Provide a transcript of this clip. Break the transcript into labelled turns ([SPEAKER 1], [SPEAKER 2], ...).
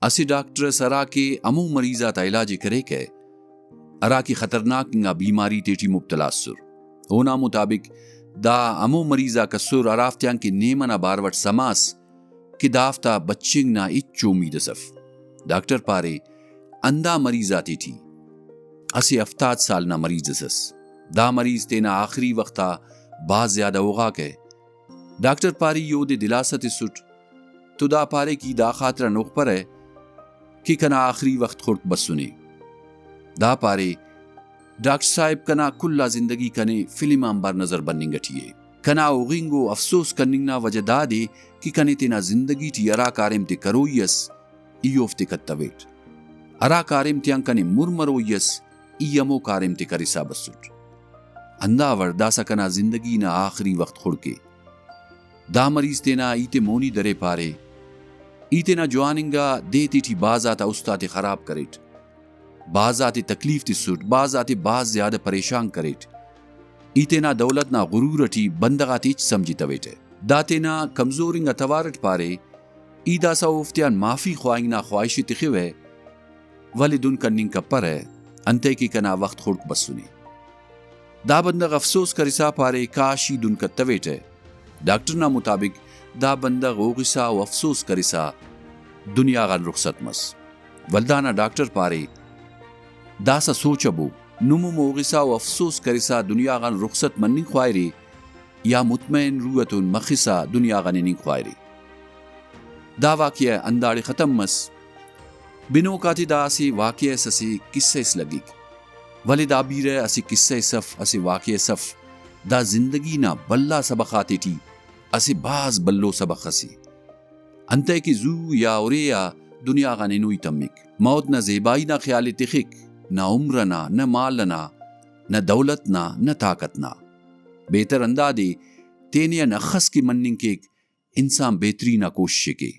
[SPEAKER 1] اسی ڈاکٹر سرا کے امو مریضہ تا علاج کرے کے ارا کی خطرناک نگا بیماری تیٹی مبتلا سر ہونا مطابق دا امو مریضہ کا سر ارافتیان کی نیمنا باروٹ سماس کہ دافتا بچنگ نا اچو امید صف ڈاکٹر پارے اندہ مریضہ تیٹی اسی 70 سال نا مریض سس دا مریض تینا آخری وقتا باز زیادہ ہوگا کے ڈاکٹر پاری یو دے دلاست سٹ تو دا پارے کی دا خاطرہ نوخ پر ہے کہ کنا آخری وقت خورت بس سنے دا پارے ڈاکٹر صاحب کنا کلا زندگی کنے فلم انبار نظر بننگ گٹھیے کنا اوغنگو افسوس کننگ نا وجہ دا دے کہ کنے تینا زندگی تی ارا کارم تے کرویس ایوف تے کتویٹ ارا کارم تیان کنے مرمرویس ایمو کارم تے کرسا بسٹ اندہ ور دا سکنا زندگی نا آخری وقت کھڑکے دا مریض تینا ایتے مونی درے پارے ایتے نا جواننگا دیتی تھی بازاتا استاد خراب کریٹ بازات تکلیف تی سٹ بازات باز زیادہ پریشان کریٹ ایتے نا دولت نا غرور ٹی بندغات ایچ سمجھی تویٹے داتے نا کمزورنگا توارٹ پارے ایدا سا افتیان معافی خواہنگ نا خواہشی تخیوے ولی دن کننگ کا پر ہے انتے کی کنا وقت خورک بس سنے دا بندغ افسوس کرسا پارے کاشی دن کا تویٹے ڈاکٹر نا مطابق دا بندغ اوغسا و افسوس کرسا دنیا غان رخصت مس ولدانا ڈاکٹر پارے دا سا سوچبو نمو موغسا و افسوس کرسا دنیا غان رخصت مننگ خواہرے یا مطمئن رویتون مخصا دنیا غان ننگ خواہرے دا واقعہ انداڑے ختم مس بنو کاتی دا اسی واقعہ سسی قصہ اس لگیک ولی دا بیرے اسی قصہ صف اسی واقعہ صف دا زندگی نا بلا سبقاتی ٹی اسی باز بلو سبق اسی انتے کی زو یا اوریا دنیا غان نوی تمک موت نہ زیبائی نہ خیال تخک نہ عمرنا نہ مالنا نہ دولتنا نہ طاقتنا بہتر اندادے تینیا نخص کی مننگ کے انسان بہترین کوشش کے